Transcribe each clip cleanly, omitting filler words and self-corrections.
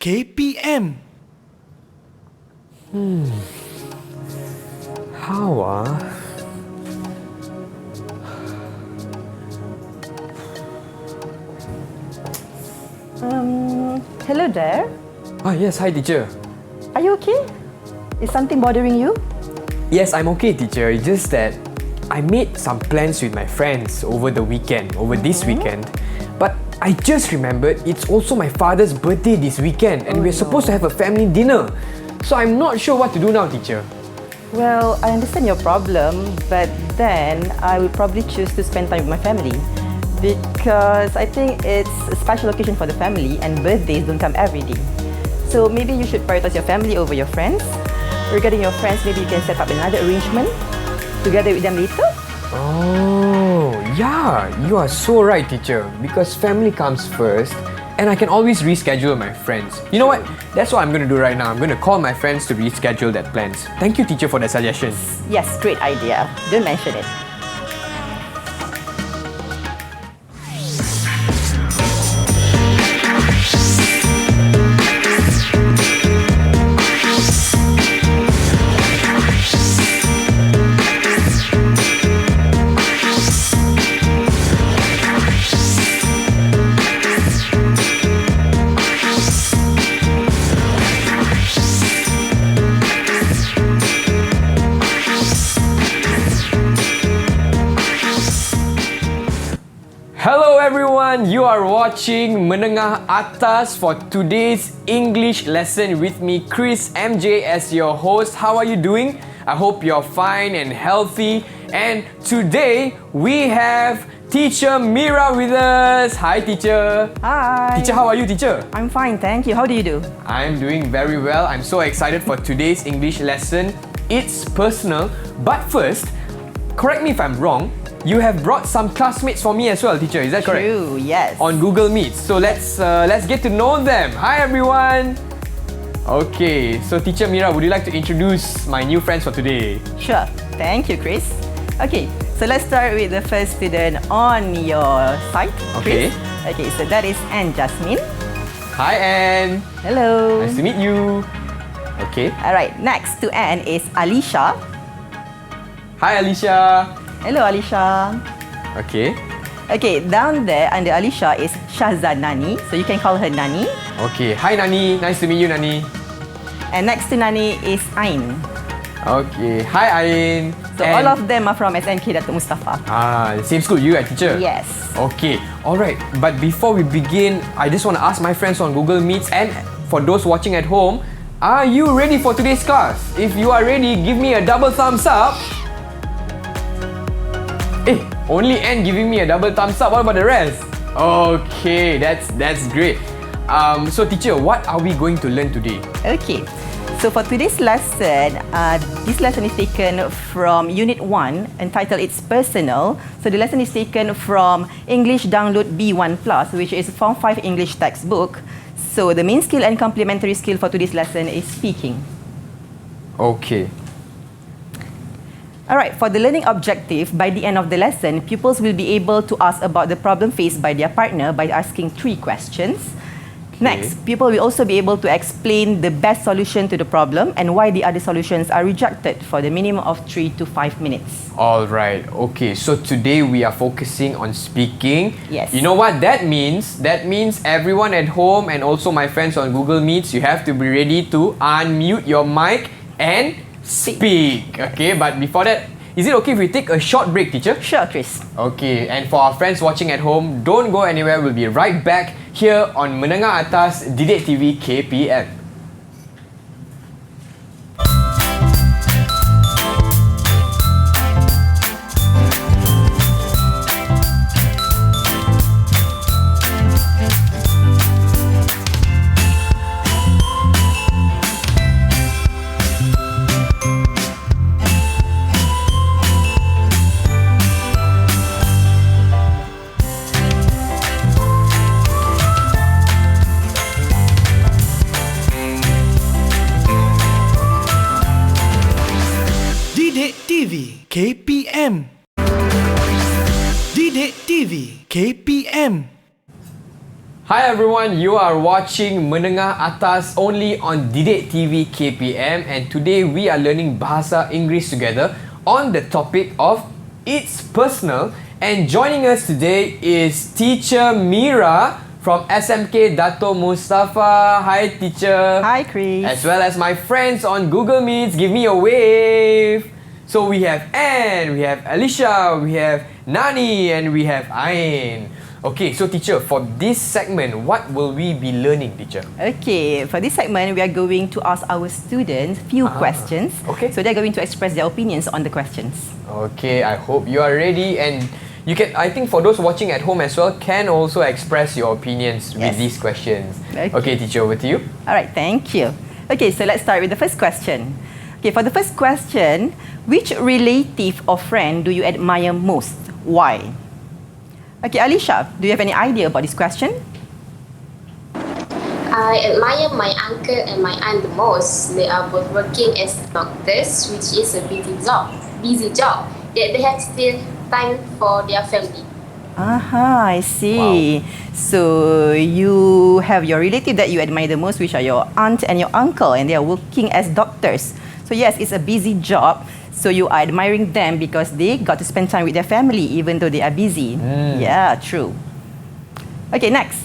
KPM. How Hello there. Yes, hi teacher. Are you okay? Is something bothering you? Yes, I'm okay teacher. It's just that I made some plans with my friends over this weekend. But I just remembered it's also my father's birthday this weekend and we're supposed to have a family dinner. So I'm not sure what to do now, teacher. Well, I understand your problem, but then I will probably choose to spend time with my family because I think it's a special occasion for the family and birthdays don't come every day. So maybe you should prioritize your family over your friends. Regarding your friends, maybe you can set up another arrangement together with them later. Oh, yeah, you are so right, teacher. Because family comes first and I can always reschedule my friends. You know what? That's what I'm going to do right now. I'm going to call my friends to reschedule that plans. Thank you, teacher, for the suggestion. Yes, great idea. Don't mention it. Hello everyone, you are watching Menengah Atas for today's English lesson with me, Chris MJ, as your host. How are you doing? I hope you're fine and healthy. And today we have Teacher Amirah with us. Hi teacher. Hi. Teacher, how are you teacher? I'm fine, thank you. How do you do? I'm doing very well. I'm so excited for today's English lesson. It's personal, but first, correct me if I'm wrong, you have brought some classmates for me as well, teacher. Is that correct? True, yes. On Google Meet. So let's get to know them. Hi everyone. Okay, so teacher Amirah, would you like to introduce my new friends for today? Sure. Thank you, Chris. Okay, so let's start with the first student on your site, Okay. Chris. Okay, so that is Anne Jasmine. Hi Anne. Hello. Nice to meet you. Okay. Alright, next to Anne is Alicia. Hi Alicia. Hello, Alicia. Okay. Okay, down there under Alicia is Shahzad Nani, so you can call her Nani. Okay. Hi Nani. Nice to meet you Nani. And next to Nani is Ain. Okay. Hi Ain. So all of them are from SMK Datuk Mustafa. Same school, you right teacher? Yes. Okay, alright. But before we begin, I just want to ask my friends on Google Meets and for those watching at home, are you ready for today's class? If you are ready, give me a double thumbs up. Only Anne giving me a double thumbs up. What about the rest? Okay, that's great. So teacher, what are we going to learn today? Okay. So for today's lesson, this lesson is taken from Unit 1 entitled It's Personal. So the lesson is taken from English Download B1 Plus, which is Form 5 English textbook. So the main skill and complementary skill for today's lesson is speaking. Okay. Alright, for the learning objective, by the end of the lesson, pupils will be able to ask about the problem faced by their partner by asking 3 questions. Next, people will also be able to explain the best solution to the problem and why the other solutions are rejected for the minimum of 3 to 5 minutes. Alright, okay. So today we are focusing on speaking. Yes. You know what that means? That means everyone at home and also my friends on Google Meets, you have to be ready to unmute your mic and speak. Okay, but before that, is it okay if we take a short break, teacher? Sure, Chris. Okay, and for our friends watching at home, don't go anywhere. We'll be right back here on Menengah Atas Didik TV KPM. KPM. Didik TV KPM. Hi everyone, you are watching Menengah Atas only on Didik TV KPM, and today we are learning Bahasa Inggeris together on the topic of It's Personal. And joining us today is Teacher Mira from SMK Dato Mustafa. Hi teacher. Hi, Chris. As well as my friends on Google Meets. Give me a wave. So we have Anne, we have Alicia, we have Nani, and we have Ain. Okay, so teacher, for this segment, what will we be learning, teacher? Okay, for this segment, we are going to ask our students few questions. Okay. So they're going to express their opinions on the questions. Okay, I hope you are ready, and you can. I think for those watching at home as well, can also express your opinions with Yes. these questions. Okay. Teacher, over to you. All right, thank you. Okay, so let's start with the first question. Okay, for the first question, which relative or friend do you admire most? Why? Okay, Alicia, do you have any idea about this question? I admire my uncle and my aunt the most. They are both working as doctors, which is a busy job. Yet they have still time for their family. Aha, I see. So you have your relative that you admire the most, which are your aunt and your uncle, and they are working as doctors. So yes, it's a busy job. So you are admiring them because they got to spend time with their family even though they are busy. Yeah, true. Okay, next.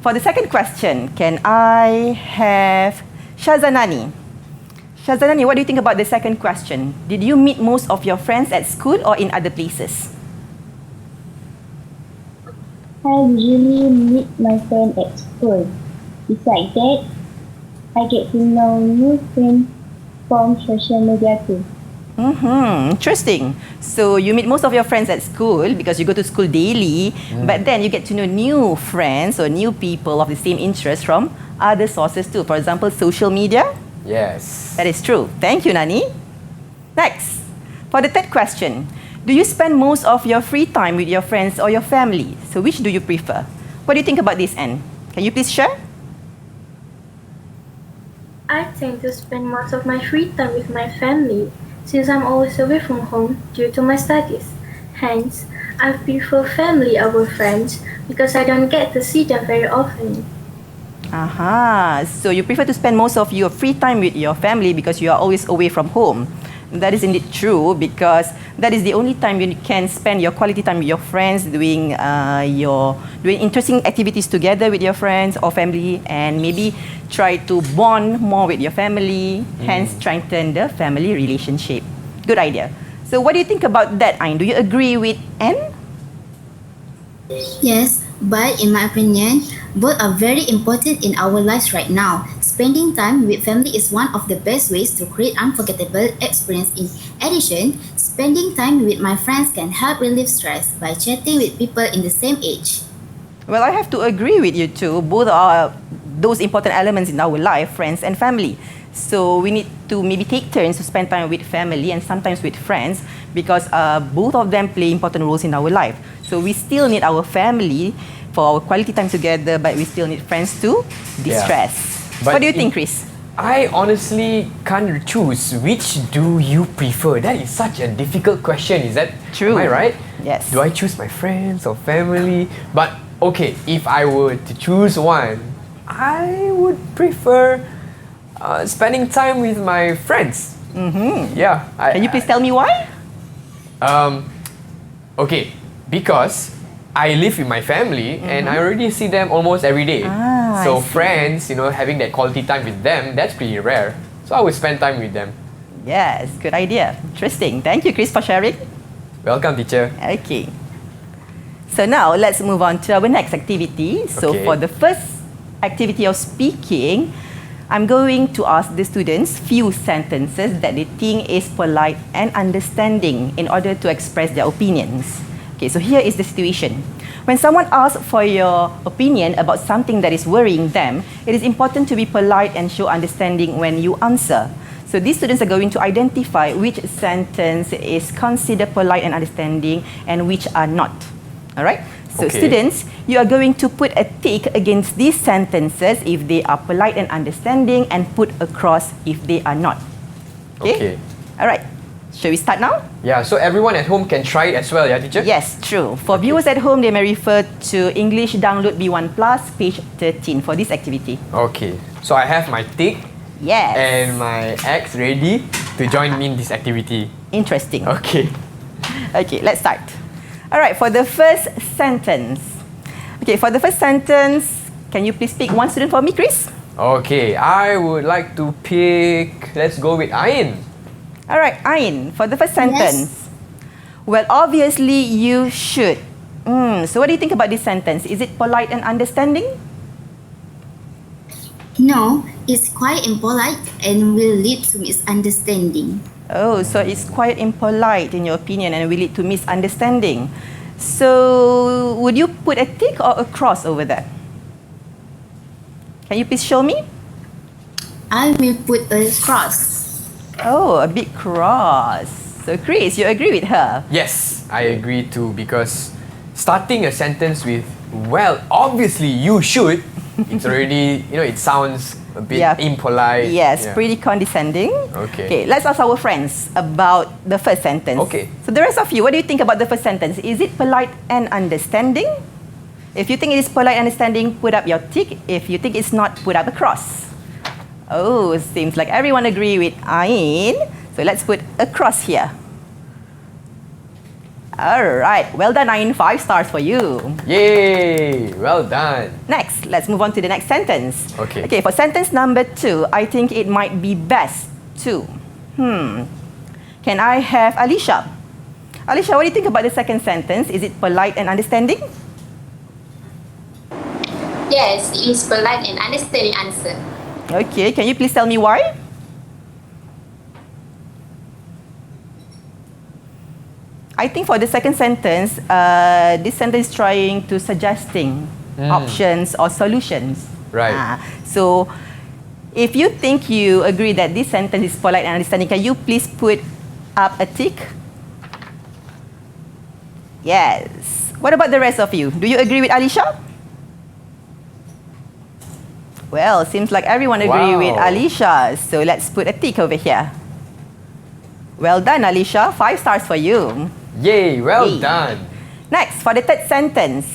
For the second question, can I have Shazanani? Shazanani, what do you think about the second question? Did you meet most of your friends at school or in other places? I usually meet my friend at school. Besides that, I get to know new friends from social media too. Interesting. So you meet most of your friends at school because you go to school daily, but then you get to know new friends or new people of the same interest from other sources too. For example, social media. Yes. That is true. Thank you, Nani. Next, for the third question, do you spend most of your free time with your friends or your family? So which do you prefer? What do you think about this, Anne? Can you please share? I tend to spend most of my free time with my family since I'm always away from home due to my studies. Hence, I prefer family over friends because I don't get to see them very often. Aha, so you prefer to spend most of your free time with your family because you are always away from home. That is indeed true because that is the only time you can spend your quality time with your friends, doing interesting activities together with your friends or family, and maybe try to bond more with your family, hence strengthen the family relationship. Good idea. So what do you think about that, Ain? Do you agree with Anne? Yes, but in my opinion, both are very important in our lives right now. Spending time with family is one of the best ways to create unforgettable experience. In addition, spending time with my friends can help relieve stress by chatting with people in the same age. Well, I have to agree with you too. Both are those important elements in our life, friends and family. So we need to maybe take turns to spend time with family and sometimes with friends because both of them play important roles in our life. So we still need our family for our quality time together, but we still need friends to distress. But What do you think, Chris? I honestly can't choose. Which do you prefer? That is such a difficult question. Is that True. Am I right? Yes. Do I choose my friends or family? But okay, if I were to choose one, I would prefer spending time with my friends. Yeah. Can you please tell me why? Okay, because I live with my family and I already see them almost every day. So I see. friends, having that quality time with them, that's pretty rare. So I would spend time with them. Yes, good idea. Interesting. Thank you, Chris, for sharing. Welcome, teacher. Okay. So now let's move on to our next activity. So Okay. for the first activity of speaking, I'm going to ask the students few sentences that they think is polite and understanding in order to express their opinions. Okay, so here is the situation. When someone asks for your opinion about something that is worrying them, it is important to be polite and show understanding when you answer. So these students are going to identify which sentence is considered polite and understanding and which are not. Alright? So Okay. students, you are going to put a tick against these sentences if they are polite and understanding and put a cross if they are not. Okay. Alright. Shall we start now? Yeah, so everyone at home can try it as well, yeah, teacher? Yes, true. For viewers at home, they may refer to English Download B1 Plus, page 13 for this activity. Okay, so I have my tick Yes. and my X ready to join me in this activity. Interesting. Okay. Okay, let's start. All right, for the first sentence. Okay, for the first sentence, can you please pick one student for me, Chris? Okay, I would like to pick, let's go with Ain. All right, Ain, for the first sentence. Well, obviously you should. So what do you think about this sentence? Is it polite and understanding? No, it's quite impolite and will lead to misunderstanding. Oh, so it's quite impolite in your opinion and will lead to misunderstanding. So would you put a tick or a cross over that? Can you please show me? I will put a cross. Oh, a big cross. So Chris, you agree with her? Yes, I agree too, because starting a sentence with, well, obviously you should, it's already, it sounds a bit impolite. Yes, pretty condescending. Okay. Let's ask our friends about the first sentence. Okay. So the rest of you, what do you think about the first sentence? Is it polite and understanding? If you think it is polite and understanding, put up your tick. If you think it's not, put up a cross. Oh, seems like everyone agree with Ain. So let's put a cross here. Alright, well done Ain, 5 stars for you. Yay, well done. Next, let's move on to the next sentence. Okay. Okay, for sentence number 2, I think it might be best to. Can I have Alicia? Alicia, what do you think about the second sentence? Is it polite and understanding? Yes, it is polite and understanding answer. Okay, can you please tell me why? I think for the second sentence, this sentence is trying to suggesting options or solutions. Right. So, if you think you agree that this sentence is polite and understanding, can you please put up a tick? Yes. What about the rest of you? Do you agree with Alicia? Well, seems like everyone agree with Alicia. So let's put a tick over here. Well done, Alicia. 5 stars for you. Yay, well Yay. done. Next, for the third sentence.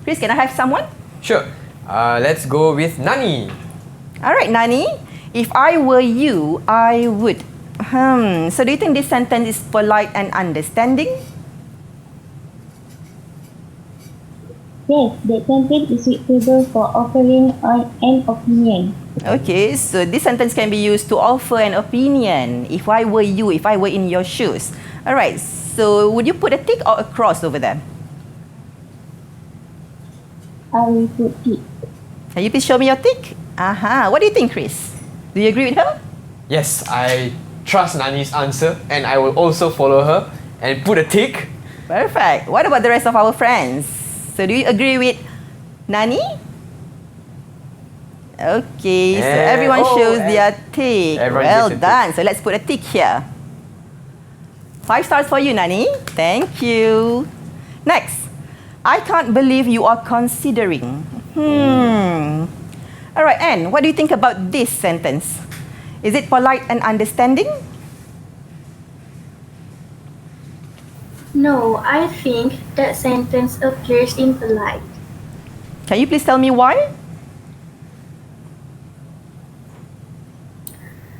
Chris, can I have someone? Sure. Let's go with Nani. All right, Nani. If I were you, I would. So do you think this sentence is polite and understanding? Yes, that sentence is suitable for offering an opinion. Okay, so this sentence can be used to offer an opinion. If I were you, if I were in your shoes. All right, so would you put a tick or a cross over there? I will put it. Can you please show me your tick? What do you think, Chris? Do you agree with her? Yes, I trust Nani's answer and I will also follow her and put a tick. Perfect. What about the rest of our friends? So do you agree with Nani? Okay, so everyone shows their tick. Well done. So let's put a tick here. 5 stars for you, Nani. Thank you. Next, I can't believe you are considering. All right, Anne, what do you think about this sentence? Is it polite and understanding? No, I think that sentence appears impolite. Can you please tell me why?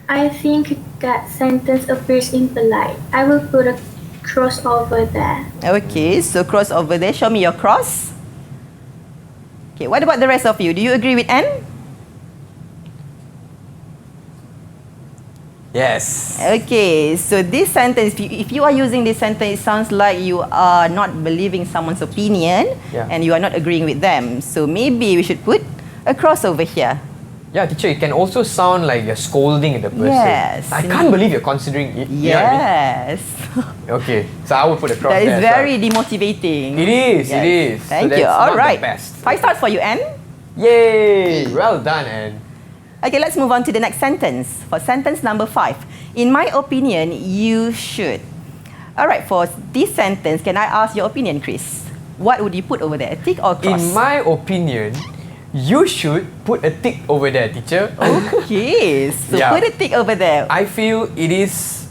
I think that sentence appears impolite. I will put a cross over there. Okay, so cross over there. Show me your cross. Okay, what about the rest of you? Do you agree with Anne? Yes. Okay, so this sentence, if you are using this sentence, it sounds like you are not believing someone's opinion and you are not agreeing with them. So maybe we should put a cross over here. Yeah, teacher, it can also sound like you're scolding the person. Yes. I can't believe you're considering it. You know what I Yes. mean? Okay, so I will put a cross That is there. very demotivating. It is, Yes. it is. Thank so you. that's All not right. the best. 5 stars for you, Anne. Yay! Well done, Anne. Okay, let's move on to the next sentence. For sentence number 5. In my opinion, you should. All right, for this sentence, can I ask your opinion, Chris? What would you put over there? A tick or cross? In my opinion, you should put a tick over there, teacher. Okay, so put a tick over there. I feel it is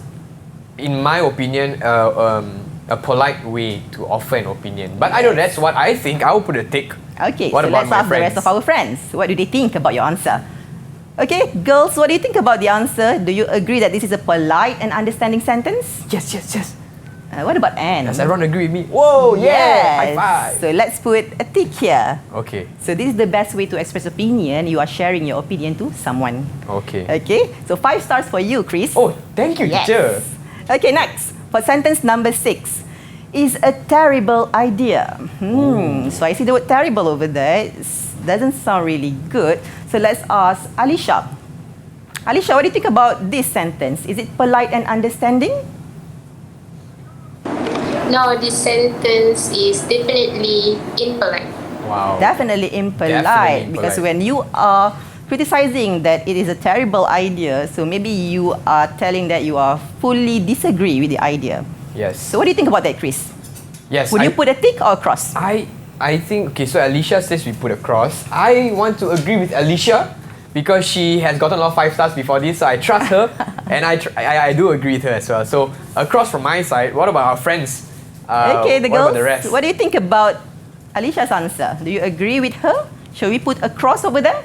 in my opinion, a polite way to offer an opinion. But I know that's what I think. I will put a tick. Okay, What so about let's my ask the friends? rest of our friends. What do they think about your answer? Okay, girls, what do you think about the answer? Do you agree that this is a polite and understanding sentence? Yes, yes, yes. What about Anne? Does everyone agree with me? Whoa, yeah! High five! So let's put a tick here. Okay, So this is the best way to express opinion. You are sharing your opinion to someone. okay. Okay, so 5 stars for you, Chris. Oh, thank you, yes. teacher. Okay, next. For sentence number 6. Is a terrible idea. So I see the word terrible over there. It doesn't sound really good. So let's ask Alisha. Alisha, what do you think about this sentence? Is it polite and understanding? No, this sentence is definitely impolite. Wow. Definitely impolite. Definitely Because impolite. when you are criticizing that it is a terrible idea, so maybe you are telling that you are fully disagree with the idea. Yes. So what do you think about that, Chris? Yes. Would you put a tick or a cross? I think, okay, so Alicia says we put a cross. I want to agree with Alicia because she has gotten a lot of 5 stars before this, so I trust her and I do agree with her as well. So a cross from my side. What about our friends? Okay, the what girls, about the rest? what do you think about Alicia's answer? Do you agree with her? Shall we put a cross over there?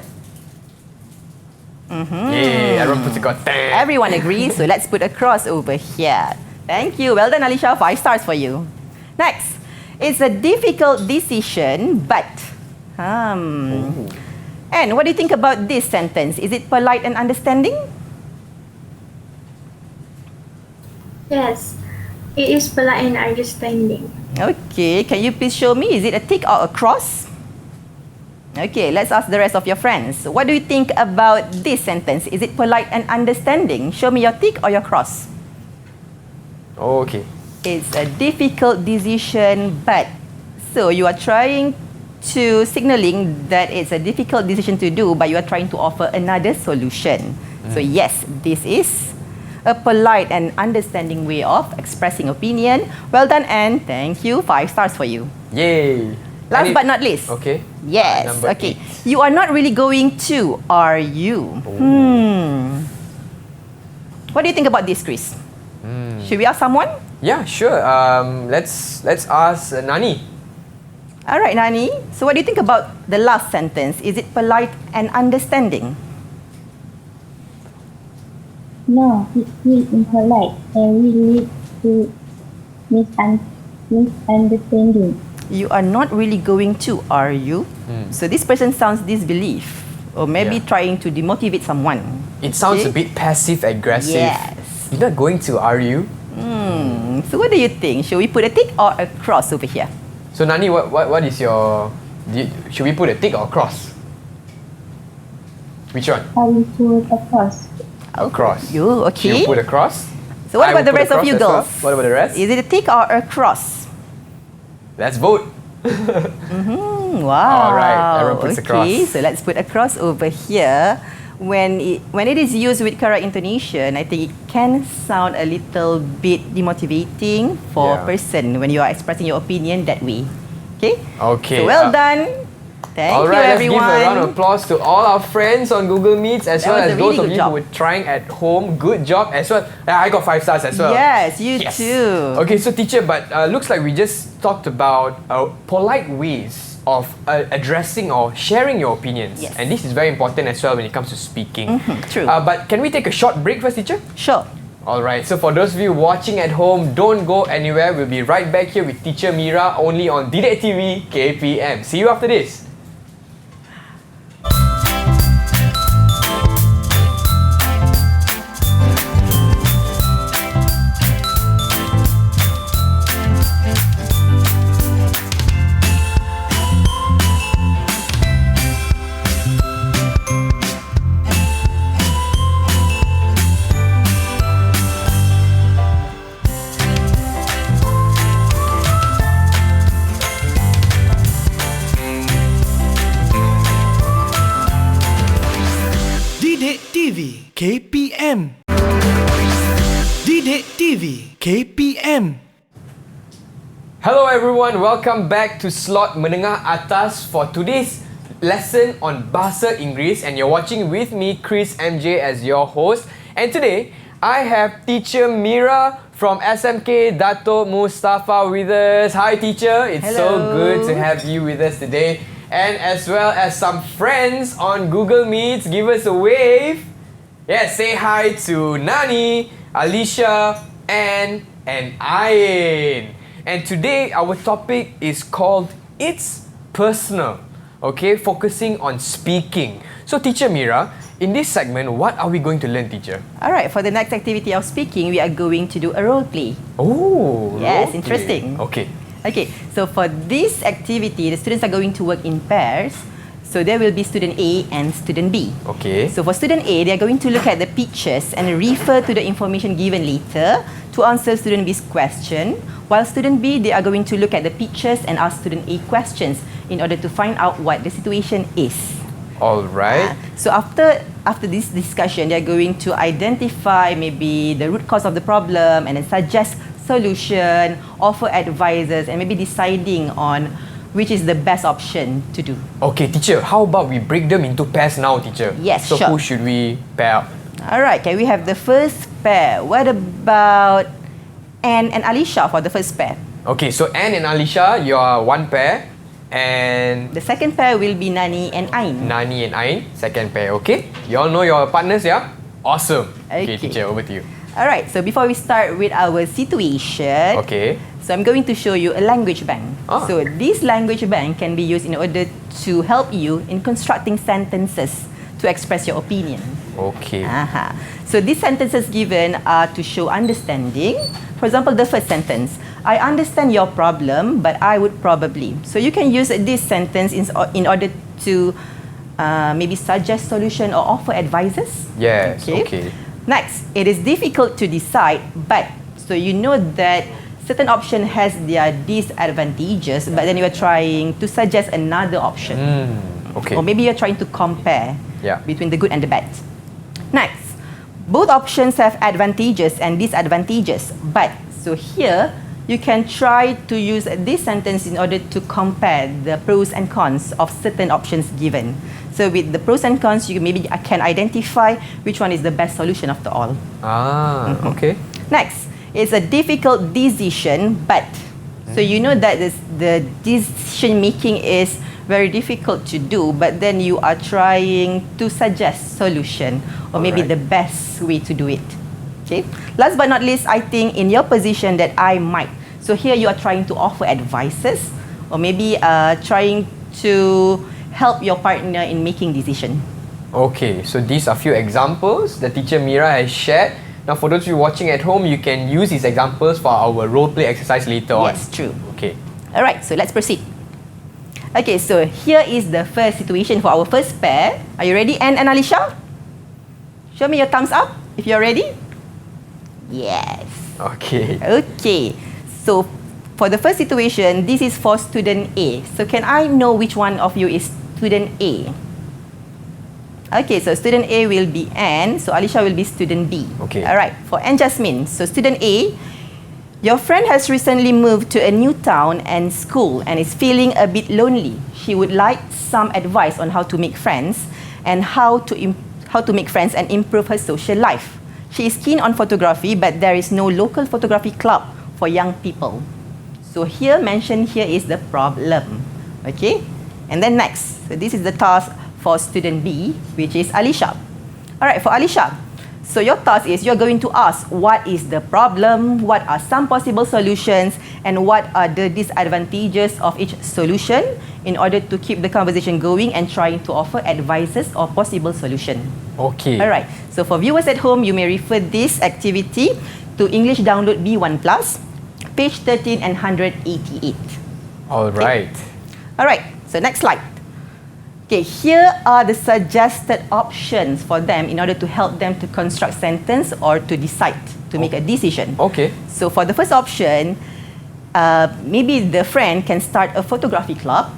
Yeah, everyone puts a cross. Everyone agrees, so let's put a cross over here. Thank you. Well done, Alicia. 5 stars for you. Next, it's a difficult decision, but... And what do you think about this sentence? Is it polite and understanding? Yes, it is polite and understanding. Okay, can you please show me? Is it a tick or a cross? Okay, let's ask the rest of your friends. What do you think about this sentence? Is it polite and understanding? Show me your tick or your cross. Okay. It's a difficult decision, but... So you are trying to signaling that it's a difficult decision to do, but you are trying to offer another solution. So yes, this is a polite and understanding way of expressing opinion. Well done, Anne. Thank you. 5 stars for you. Yay. Last but not least. Okay. Yes. Number Okay. 8. You are not really going to, are you? What do you think about this, Chris? Should we ask someone? Yeah, sure. Let's ask Nani. All right, Nani. So what do you think about the last sentence? Is it polite and understanding? No, it's still impolite and will lead to misunderstanding. You are not really going to, are you? So this person sounds disbelief, or maybe Yeah. trying to demotivate someone. It sounds Okay. a bit passive aggressive. Yes. You're not going to, are you? So what do you think? Should we put a tick or a cross over here? So Nani, what is your? Should we put a tick or a cross? Which one? I will put a cross. A cross. You okay? You put a cross. So what I about will the put a rest of cross you as well. girls? What about the rest? Is it a tick or a cross? Let's vote. Wow. All right, everyone puts a cross. Okay, so let's put a cross over here. When it is used with correct intonation, I think it can sound a little bit demotivating for a Yeah. person when you are expressing your opinion that way. Okay? Okay. So well done. Thank All you, right, let's everyone. give a round of applause to all our friends on Google Meets as That well was as a those really of good you job. who were trying at home. Good job as well. I got 5 stars as well. Yes, you Yes. too. Okay, so teacher, but looks like we just talked about polite ways of addressing or sharing your opinions. Yes. And this is very important as well when it comes to speaking. True. But can we take a short break first, teacher? Sure. Alright, so for those of you watching at home, don't go anywhere. We'll be right back here with Teacher Amirah only on Didik TV KPM. See you after this. Didik TV KPM. Didik TV KPM. Hello everyone, welcome back to slot Menengah Atas for today's lesson on Bahasa Inggeris, and you're watching with me, Chris MJ, as your host. And today, I have Teacher Mira from SMK, Dato Mustafa with us. Hi teacher, it's so Hello. good to have you with us today. And as well as some friends on Google Meets, give us a wave. Yes, say hi to Nani, Alicia, Anne, and Ayin. And today our topic is called It's Personal. Okay, focusing on speaking. So teacher Mira, in this segment, what are we going to learn, teacher? Alright, for the next activity of speaking, we are going to do a role play. Oh, Yes, role interesting. play. Okay. Okay, so for this activity, the students are going to work in pairs. So there will be student A and student B. Okay. So for student A, they are going to look at the pictures and refer to the information given later to answer student B's question. While student B, they are going to look at the pictures and ask student A questions in order to find out what the situation is. All right. So after this discussion, they are going to identify maybe the root cause of the problem and then suggest solution, offer advices, and maybe deciding on which is the best option to do. Okay, teacher, how about we break them into pairs now, teacher? Yes, so sure. who should we pair up? Alright, can we have the first pair? What about Anne and Alicia for the first pair? Okay, so Anne and Alicia, you are one pair. And The second pair will be Nani and Ain. Nani and Ain, second pair, okay? You all know your partners, yeah? Awesome. Okay, Okay. teacher, over to you. Alright, so before we start with our situation, Okay. so I'm going to show you a language bank. Ah. So this language bank can be used in order to help you in constructing sentences to express your opinion. Okay. So these sentences given are to show understanding. For example, the first sentence, I understand your problem, but I would probably. So you can use this sentence in order to maybe suggest solution or offer advices. Yes, okay. Next, it is difficult to decide, but so you know that certain option has their disadvantages, but then you are trying to suggest another option. Okay. Or maybe you're trying to compare Yeah. between the good and the bad. Next, both options have advantages and disadvantages, but so here you can try to use this sentence in order to compare the pros and cons of certain options given. So with the pros and cons, you maybe can identify which one is the best solution after all. Okay. Next, it's a difficult decision, but so you know that the decision making is very difficult to do, but then you are trying to suggest solution or maybe Alright. the best way to do it. Okay. Last but not least, I think in your position that I might. So here you are trying to offer advices or maybe trying to help your partner in making decision. Okay, so these are few examples that teacher Mira has shared. Now for those of you watching at home, you can use these examples for our role play exercise later on. Yes, true. Okay. Alright, so let's proceed. Okay, so here is the first situation for our first pair. Are you ready, Anne and Alicia? Show me your thumbs up if you're ready. Yes. Okay. Okay, so for the first situation, this is for student A. So can I know which one of you is student A? Okay, so student A will be Anne, so Alicia will be student B. Okay. Alright, for Anne Jasmine, so student A, your friend has recently moved to a new town and school and is feeling a bit lonely. She would like some advice on how to make friends and how to make friends and improve her social life. She is keen on photography, but there is no local photography club for young people. So here mentioned here is the problem. Okay? And then next, so this is the task for student B, which is Alicia. Alright, for Alicia, so your task is you're going to ask what is the problem, what are some possible solutions, and what are the disadvantages of each solution in order to keep the conversation going and trying to offer advices or possible solution. Okay. Alright, so for viewers at home, you may refer this activity to English Download B1+, page 13 and 188. Alright. Alright, so next slide. Okay, here are the suggested options for them in order to help them to construct sentence or to decide, to make a decision. Okay. So for the first option, maybe the friend can start a photography club,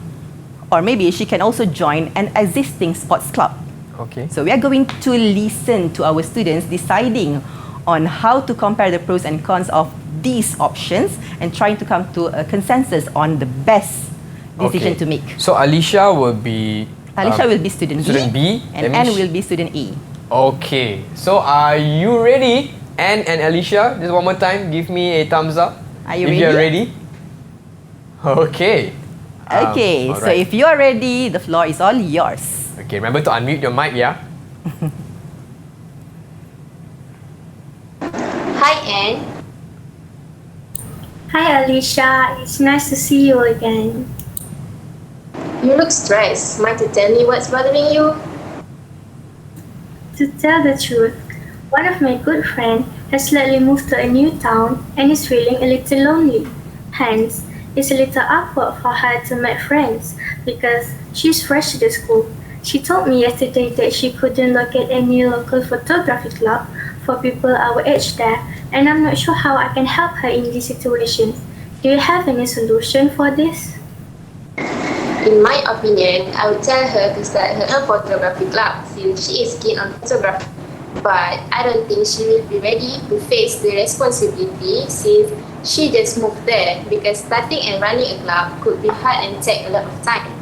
or maybe she can also join an existing sports club. Okay. So we are going to listen to our students deciding on how to compare the pros and cons of these options and trying to come to a consensus on the best decision Okay. to make. So Alicia will be Alicia will be student student B, and that Anne means will be student A. Okay. So are you ready Anne and Alicia, just one more time, give me a thumbs up. Are you if ready? you're ready. Okay. Okay, so alright. if you are ready, the floor is all yours. Okay, remember to unmute your mic, yeah? Hi, Anne. Hi Alicia, it's nice to see you again. You look stressed. Mind to tell me what's bothering you? To tell the truth, one of my good friends has lately moved to a new town and is feeling a little lonely. Hence, it's a little awkward for her to make friends because she's fresh to the school. She told me yesterday that she couldn't locate any local photography club for people our age there, and I'm not sure how I can help her in this situation. Do you have any solution for this? In my opinion, I would tell her to start her own photography club since she is keen on photography. But I don't think she will be ready to face the responsibility since she just moved there because starting and running a club could be hard and take a lot of time.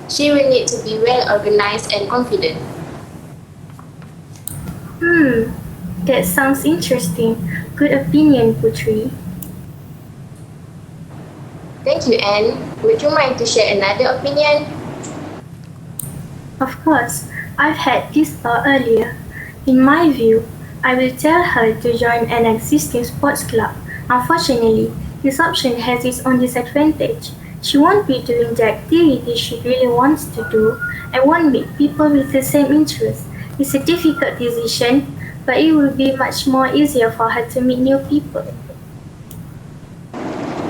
She will need to be well organized and confident. That sounds interesting. Good opinion, Putri. Thank you, Anne. Would you mind to share another opinion? Of course, I've had this thought earlier. In my view, I will tell her to join an existing sports club. Unfortunately, this option has its own disadvantage. She won't be doing the activity she really wants to do and won't meet people with the same interests. It's a difficult decision, but it will be much more easier for her to meet new people.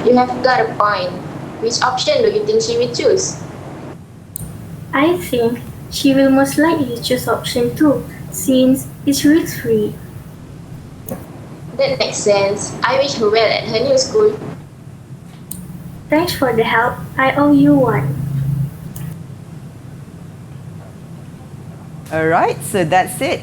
You have got a point. Which option do you think she will choose? I think she will most likely choose option 2 since it's risk-free. That makes sense. I wish her well at her new school. Thanks for the help. I owe you one. Alright, so that's it.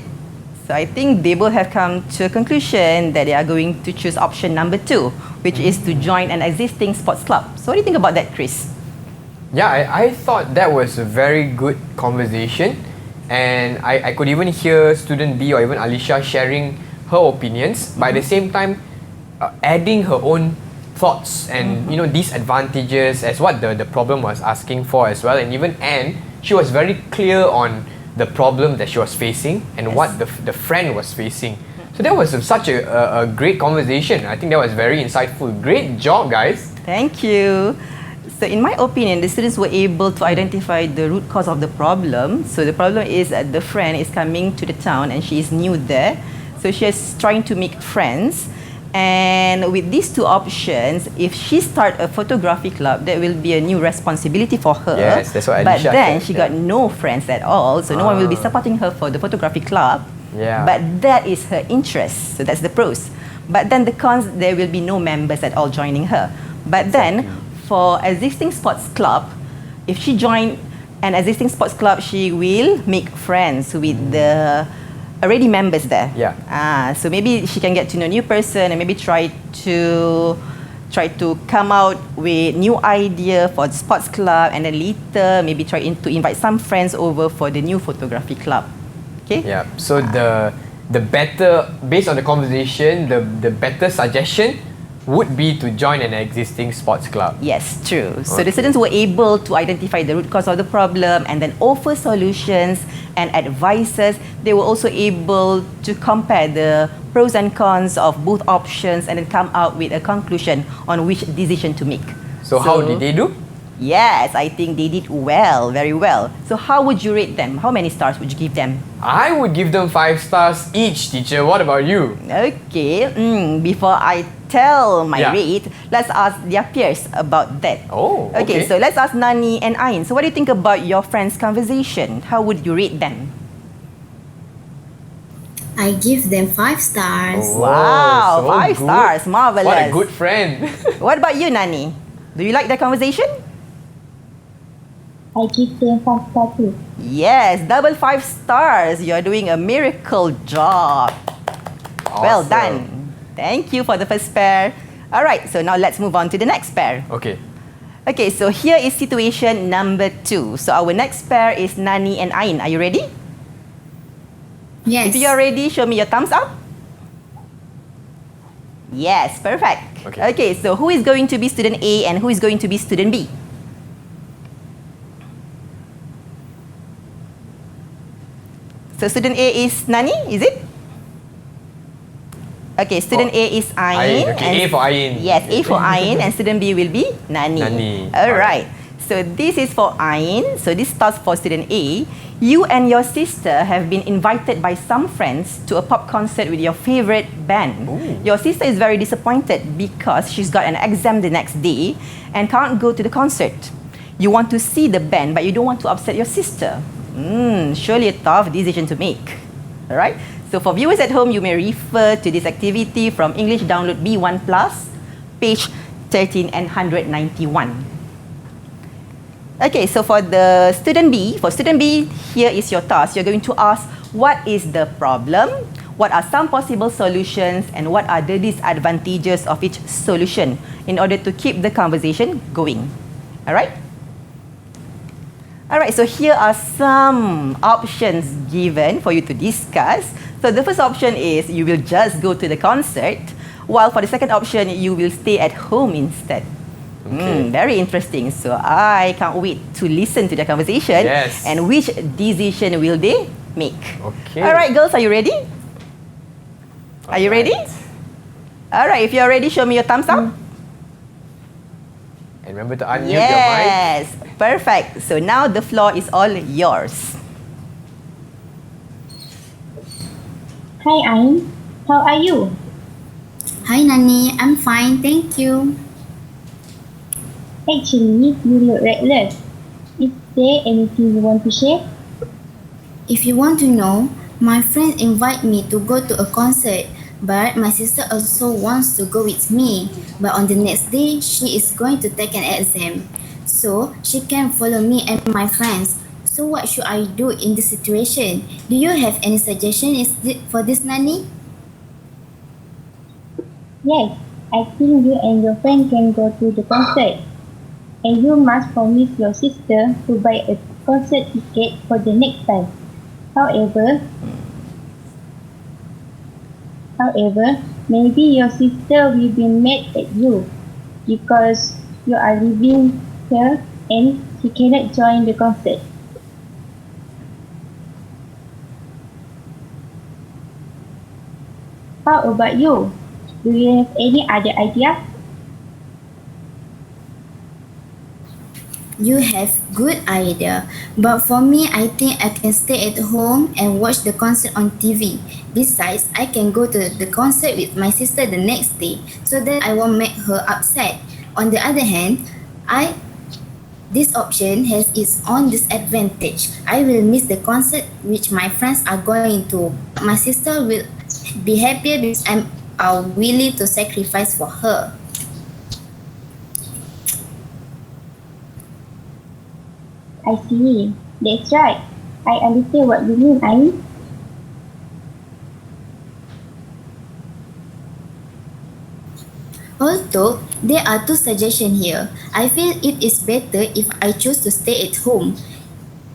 So I think they both have come to a conclusion that they are going to choose option number 2, which is to join an existing sports club. So what do you think about that, Chris? Yeah, I thought that was a very good conversation, and I could even hear student B or even Alicia sharing her opinions, but at the same time adding her own thoughts and disadvantages as what the problem was asking for as well. And even Anne, she was very clear on the problem that she was facing and what the friend was facing. So that was such a great conversation. I think that was very insightful. Great job, guys. Thank you. So in my opinion, the students were able to identify the root cause of the problem. So the problem is that the friend is coming to the town and she is new there. So she is trying to make friends. And with these two options, if she start a photography club, that will be a new responsibility for her. Yes, that's what But Alicia then said, she got no friends at all, so no one will be supporting her for the photography club. Yeah. But that is her interest, so that's the pros. But then the cons, there will be no members at all joining her. But then, for existing sports club, if she join an existing sports club, she will make friends with the already members there. Yeah. So maybe she can get to know a new person and maybe try to come out with new idea for the sports club, and then later maybe try to invite some friends over for the new photography club. Okay? Yeah. So the better, based on the conversation, the better suggestion would be to join an existing sports club. Yes, true. So Okay. the students were able to identify the root cause of the problem and then offer solutions and advices. They were also able to compare the pros and cons of both options and then come out with a conclusion on which decision to make. So how did they do? Yes, I think they did well, very well. So how would you rate them? How many stars would you give them? I would give them 5 stars each, teacher. What about you? Okay, before I tell my Yeah. rate, let's ask their peers about that. Oh, okay. So let's ask Nani and Ain. So what do you think about your friends' conversation? How would you rate them? I give them 5 stars. Oh. Wow, so 5 good. stars, marvelous. What a good friend. What about you, Nani? Do you like their conversation? I give them 5 stars too. Yes, double 5 stars. You're doing a miracle job. Well Awesome. done. Thank you for the first pair. All right, so now let's move on to the next pair. Okay. Okay, so here is situation number 2. So our next pair is Nani and Ain. Are you ready? Yes. If you are ready, show me your thumbs up. Yes, perfect. Okay. Okay, so who is going to be student A and who is going to be student B? So student A is Nani, is it? Okay, student A is Ain. Okay, A for Ain. Yes, A for Ain and student B will be Nani. Nani. Alright. So this is for Ain. So this starts for student A. You and your sister have been invited by some friends to a pop concert with your favorite band. Ooh. Your sister is very disappointed because she's got an exam the next day and can't go to the concert. You want to see the band, but you don't want to upset your sister. Surely a tough decision to make. Alright? So for viewers at home, you may refer to this activity from English Download B1 Plus, page 13 and 191. Okay, so for student B, here is your task. You're going to ask, what is the problem? What are some possible solutions? And what are the disadvantages of each solution in order to keep the conversation going? Alright? Alright, so here are some options given for you to discuss. So the first option is you will just go to the concert, while for the second option, you will stay at home instead. Okay. Very interesting. So I can't wait to listen to the conversation. Yes. And which decision will they make? Okay. Alright, girls, are you ready? Are you ready? Alright, if you're ready, show me your thumbs up. And remember to unmute your mic. Yes, perfect. So now the floor is all yours. Hi Ain, how are you? Hi Nani, I'm fine, thank you. Actually, you look restless. Is there anything you want to share? If you want to know, my friend invite me to go to a concert, but my sister also wants to go with me. But on the next day, she is going to take an exam, so she can follow me and my friends. So what should I do in this situation? Do you have any suggestions for this, Nani? Yes, I think you and your friend can go to the concert. And you must promise your sister to buy a concert ticket for the next time. However, maybe your sister will be mad at you because you are leaving her and she cannot join the concert. How about you? Do you have any other idea? You have good idea, but for me, I think I can stay at home and watch the concert on TV. Besides, I can go to the concert with my sister the next day, so that I won't make her upset. On the other hand, this option has its own disadvantage. I will miss the concert which my friends are going to. My sister will be happier because I'm willing to sacrifice for her. I see. That's right. I understand what you mean, Ain. Although there are two suggestions here, I feel it is better if I choose to stay at home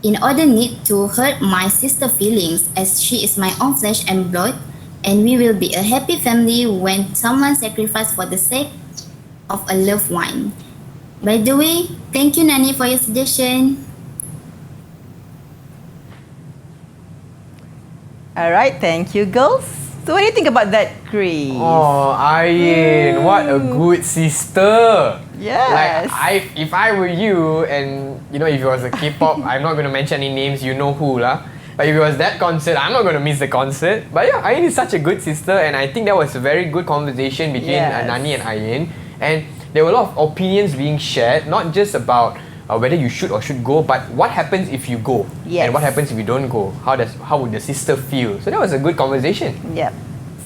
in order not to hurt my sister's feelings, as she is my own flesh and blood, and we will be a happy family when someone sacrifices for the sake of a loved one. By the way, thank you Nani for your suggestion. Alright, thank you, girls. So what do you think about that, Chris? Oh, Ain, what a good sister. Yes. Like, if I were you, and you know, if it was a K-pop, I'm not going to mention any names, you know who lah. But if it was that concert, I'm not going to miss the concert. But yeah, Ain is such a good sister, and I think that was a very good conversation between Nani and Ain. And there were a lot of opinions being shared, not just about whether you should or should go, but what happens if you go, and what happens if you don't go. How would the sister feel? So that was a good conversation. Yep.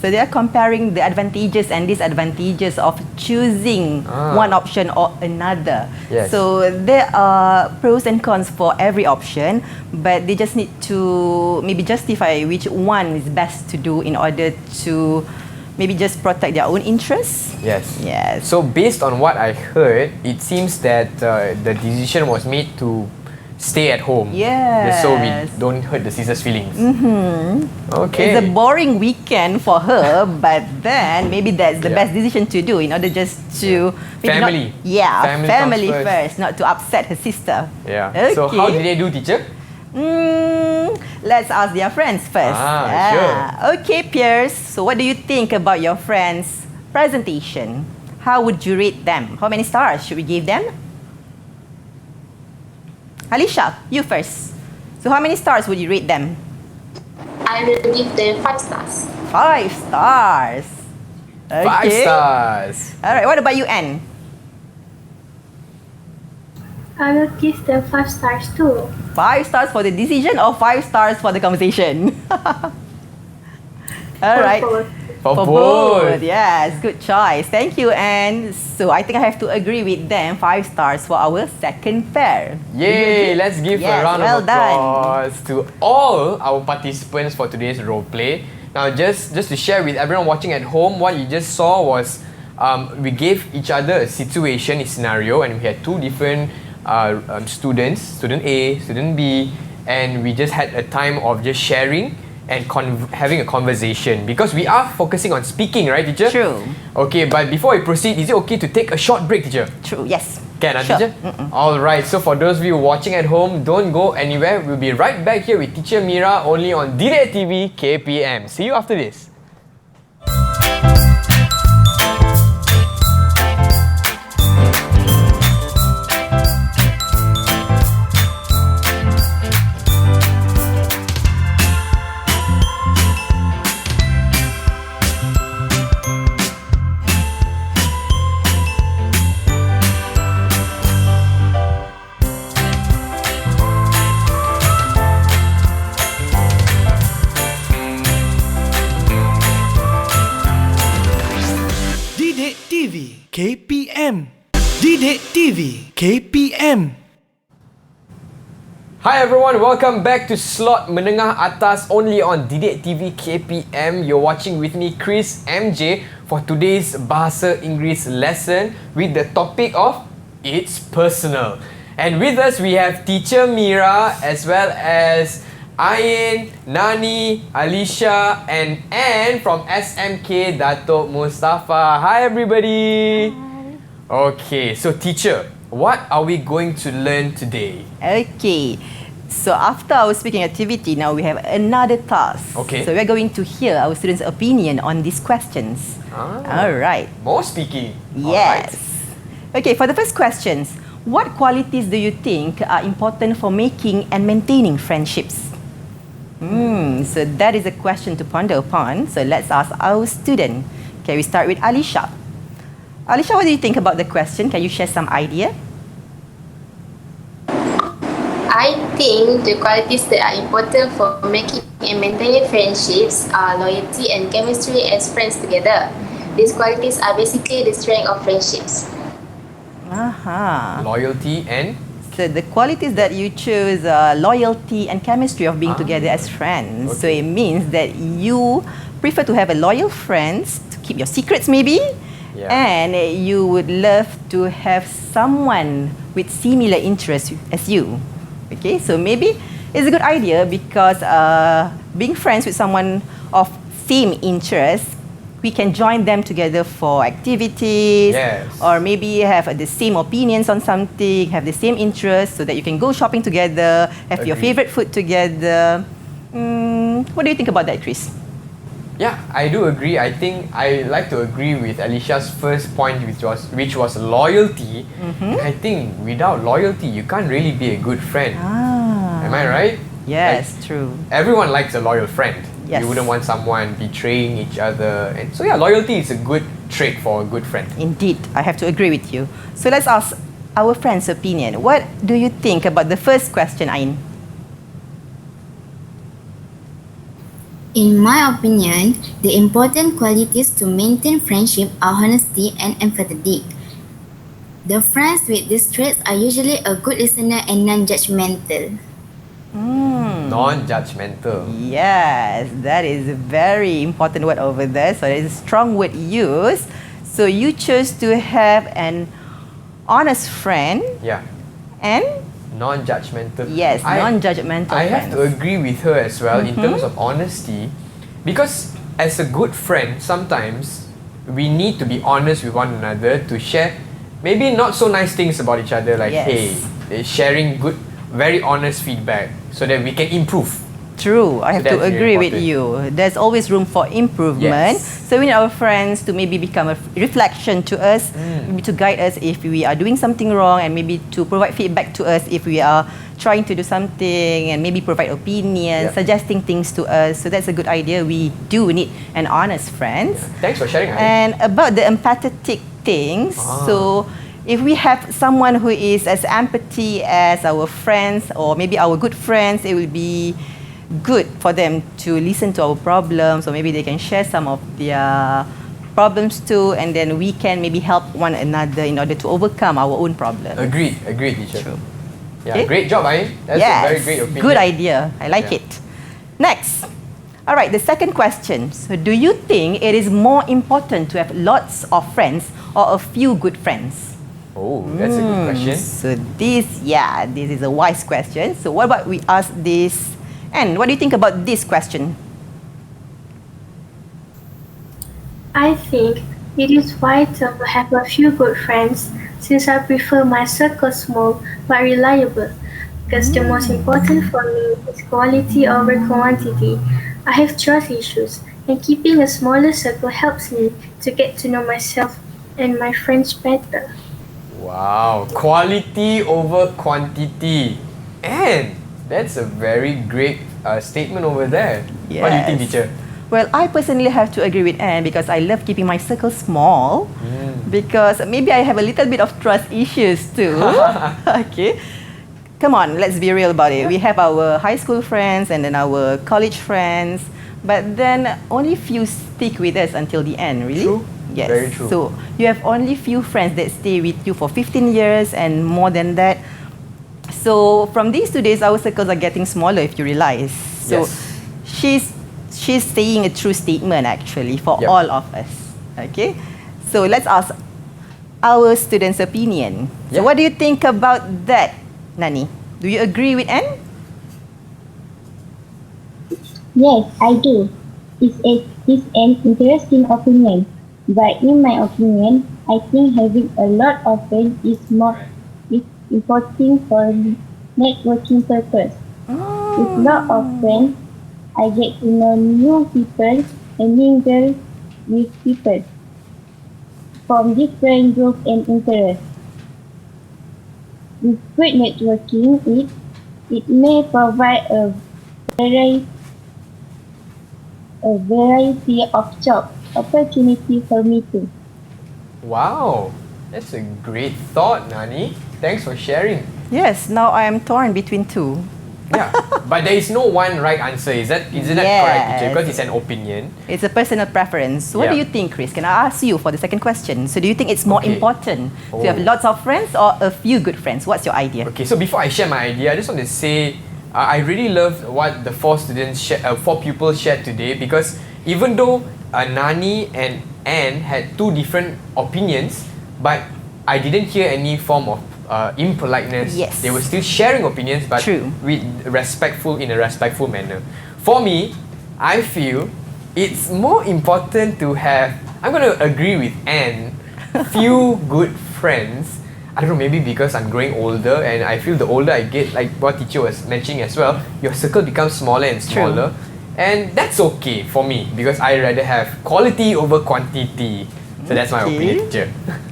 So they are comparing the advantages and disadvantages of choosing one option or another. Yes. So there are pros and cons for every option, but they just need to maybe justify which one is best to do in order to maybe just protect their own interests. Yes. Yes. So based on what I heard, it seems that the decision was made to stay at home. Yes. Just so we don't hurt the sister's feelings. Okay. It's a boring weekend for her, but then maybe that's the best decision to do in order just to Family. Family comes first, not to upset her sister. Yeah. Okay. So how did they do, teacher? Let's ask their friends first. Sure. Okay, peers. So what do you think about your friends' presentation? How would you rate them? How many stars should we give them? Alisha, you first. So how many stars would you rate them? I will give them 5 stars. 5 stars. Okay. 5 stars. Alright, what about you, Anne? I will give them 5 stars too. 5 stars for the decision or 5 stars for the conversation? Alright. For both. Yes, good choice. Thank you, Anne. So I think I have to agree with them. 5 stars for our second pair. Yay! Let's give a round well of applause to all our participants for today's role play. Now, just to share with everyone watching at home, what you just saw was we gave each other a situation, a scenario, and we had 2 different students, student A, student B, and we just had a time of just sharing and having a conversation, because we are focusing on speaking, right, teacher? True. Okay, but before we proceed, is it okay to take a short break, teacher? True, yes. Can, Sure. teacher? Alright, so for those of you watching at home, don't go anywhere. We'll be right back here with Teacher Amirah only on Didik TV KPM. See you after this. Didik TV KPM. Didik TV KPM. Hi everyone, welcome back to Slot Menengah Atas only on Didik TV KPM. You're watching with me, Chris MJ, for today's Bahasa Inggeris lesson with the topic of It's Personal. And with us we have Teacher Amirah as well as Ain, Nani, Alisha and Anne from SMK Datuk Mustafa. Hi everybody. Okay, so teacher, what are we going to learn today? Okay. So after our speaking activity, now we have another task. Okay. So we're going to hear our students' opinion on these questions. Alright. More speaking. Yes. Okay, for the first questions, what qualities do you think are important for making and maintaining friendships? So that is a question to ponder upon. So let's ask our student. Okay, we start with Alisha. Alisha, what do you think about the question? Can you share some idea? I think the qualities that are important for making and maintaining friendships are loyalty and chemistry as friends together. These qualities are basically the strength of friendships. Loyalty and So the qualities that you choose are loyalty and chemistry of being together as friends. So it means that you prefer to have a loyal friends to keep your secrets maybe, and you would love to have someone with similar interests as you. Okay, so maybe it's a good idea because being friends with someone of same interest, we can join them together for activities, or maybe have the same opinions on something, have the same interests, so that you can go shopping together, have your favorite food together. What do you think about that, Chris? yeah, I do agree. I think I like to agree with Alisha's first point, which was loyalty. I think without loyalty, you can't really be a good friend. Am I right? Yes, true. Everyone likes a loyal friend. Yes. You wouldn't want someone betraying each other. And so yeah, loyalty is a good trait for a good friend. Indeed, I have to agree with you. So let's ask our friend's opinion. What do you think about the first question, Ain? In my opinion, the important qualities to maintain friendship are honesty and empathetic. The friends with these traits are usually a good listener and non-judgmental. Non-judgmental. Yes, that is a very important word over there. So it's a strong word used. So you chose to have an honest friend Yeah. and Non-judgmental. Yes, non-judgmental I have friends. to agree with her as well in terms of honesty, because as a good friend, sometimes we need to be honest with one another to share maybe not so nice things about each other, like Yes. sharing good, very honest feedback so that we can improve. True, I have to that's very agree with important. you. There's always room for improvement. Yes. So we need our friends to maybe become a reflection to us, maybe to guide us if we are doing something wrong, and maybe to provide feedback to us if we are trying to do something, and maybe provide opinions, Yeah. suggesting things to us. So that's a good idea. We do need an honest friends. Thanks for sharing, Amirah. And about the empathetic things, so if we have someone who is as empathy as our friends or maybe our good friends, it will be good for them to listen to our problems, or maybe they can share some of their problems too, and then we can maybe help one another in order to overcome our own problems. Agreed, teacher. True. Yeah, Okay. great job, Amirah. That's a very great opinion. Good idea. I like Yeah. it. Next. All right, the second question. So, do you think it is more important to have lots of friends or a few good friends? Oh, that's a good question. So this is a wise question. So what about we ask this, and what do you think about this question? I think it is vital to have a few good friends since I prefer my circle small but reliable. Because the most important for me is quality over quantity. I have trust issues, and keeping a smaller circle helps me to get to know myself and my friends better. Wow, quality over quantity. And that's a very great statement over there. What do you think, Yes. teacher? Well, I personally have to agree with Anne because I love keeping my circle small because maybe I have a little bit of trust issues too. Okay. Come on, let's be real about it. We have our high school friends and then our college friends, but then only few stick with us until the end, really. True. Yes. Very true. So you have only few friends that stay with you for 15 years and more than that. So from these 2 days, our circles are getting smaller if you realize. So Yes. she's saying a true statement actually for Yep. all of us. Okay. So let's ask our students' opinion. So Yeah. what do you think about that, Nani? Do you agree with Anne? Yes, I do. It's an interesting opinion. But in my opinion, I think having a lot of friends is important for networking purpose. With lot of friends, I get to know new people and mingle with people from different groups and interests. With good networking, it may provide a variety of job opportunity for me too. Wow, that's a great thought, Nani. Thanks for sharing. Yes. Now I am torn between two. Yeah, but there is no one right answer. Is that correct, teacher? Because it's an opinion. It's a personal preference. What do Yeah. you think, Chris? Can I ask you for the second question? So do you think it's more Okay. important to have Oh. lots of friends or a few good friends? What's your idea? Okay, so before I share my idea, I just want to say I really loved what the four pupils shared today, because even though Nani and Anne had two different opinions, but I didn't hear any form of impoliteness. Yes. They were still sharing opinions, but True. in a respectful manner. For me, I feel it's more important to have. I'm gonna agree with Anne. Few good friends. I don't know, maybe because I'm growing older, and I feel the older I get, like what teacher was mentioning as well, your circle becomes smaller and smaller. And that's okay for me because I rather have quality over quantity. So that's my Okay. opinion, teacher.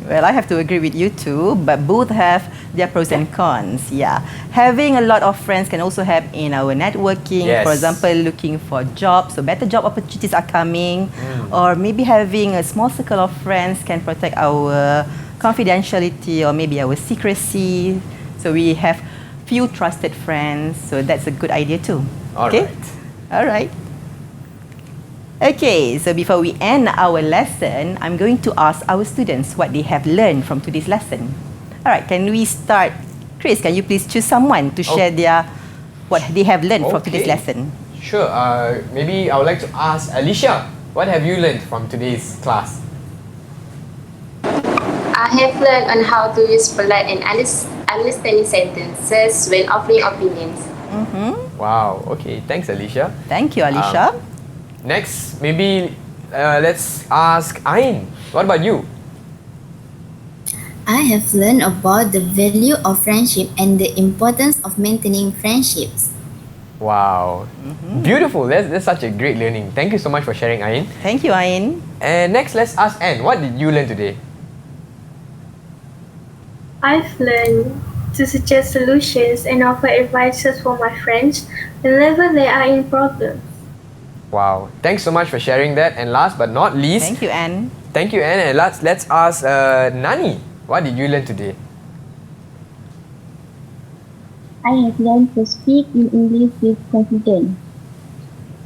Well, I have to agree with you too, but both have their pros and cons. Yeah. Having a lot of friends can also help in our networking. Yes. For example, looking for jobs, so better job opportunities are coming. Or maybe having a small circle of friends can protect our confidentiality or maybe our secrecy. So we have few trusted friends. So that's a good idea too. All Okay? right. All right. Okay, so before we end our lesson, I'm going to ask our students what they have learned from today's lesson. All right, can we start? Chris, can you please choose someone to share what they have learned from today's Okay. lesson? Sure. Maybe I would like to ask Alicia, what have you learned from today's class? I have learned on how to use polite and understanding sentences when offering opinions. Wow. Okay. Thanks, Alicia. Thank you, Alicia. Next, maybe let's ask Ain. What about you? I have learned about the value of friendship and the importance of maintaining friendships. Wow. Beautiful. That's such a great learning. Thank you so much for sharing, Ain. Thank you, Ain. And next, let's ask Anne. What did you learn today? I've learned to suggest solutions and offer advices for my friends whenever they are in problems. Wow. Thanks so much for sharing that. And last but not least, Thank you, Anne. Thank you, Anne. And let's ask Nani. What did you learn today? I have learned to speak in English with confidence.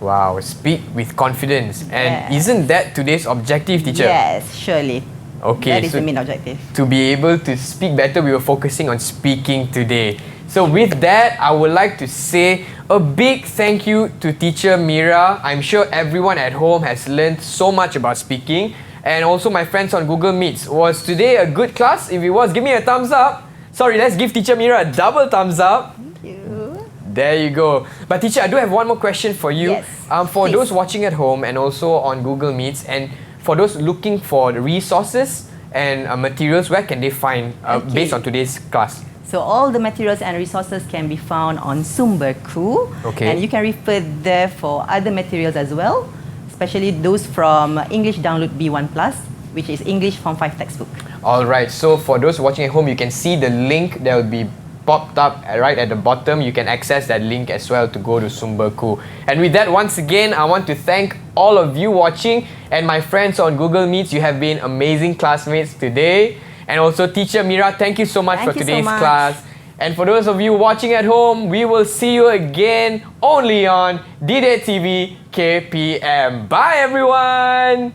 Wow. Speak with confidence. And Yes. isn't that today's objective, teacher? Yes, surely. Okay. That is the main objective. To be able to speak better, we were focusing on speaking today. So with that, I would like to say a big thank you to teacher Mira. I'm sure everyone at home has learned so much about speaking. And also my friends on Google Meets. Was today a good class? If it was, give me a thumbs up. Sorry, let's give teacher Mira a double thumbs up. Thank you. There you go. But teacher, I do have one more question for you. Yes, For please. those watching at home and also on Google Meets, and for those looking for the resources and materials, where can they find Okay. based on today's class? So all the materials and resources can be found on Sumberku. Okay. And you can refer there for other materials as well, especially those from English Download B1 Plus, which is English Form 5 textbook. Alright, so for those watching at home, you can see the link that will be popped up right at the bottom. You can access that link as well to go to Sumberku. And with that, once again, I want to thank all of you watching and my friends on Google Meets. You have been amazing classmates today. And also teacher Mira, thank you so much Thank for you so today's much. class. And for those of you watching at home, we will see you again only on Didik TV KPM. Bye everyone!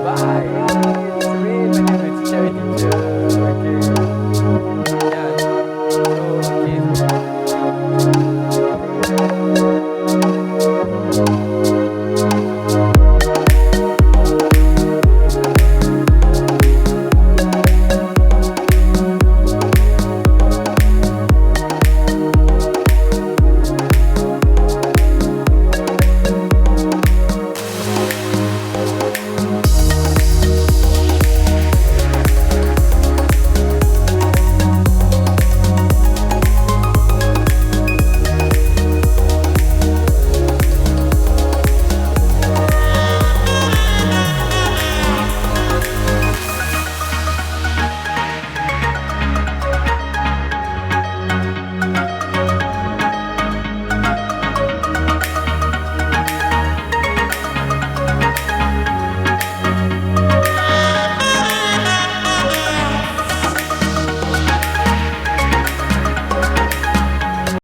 Bye!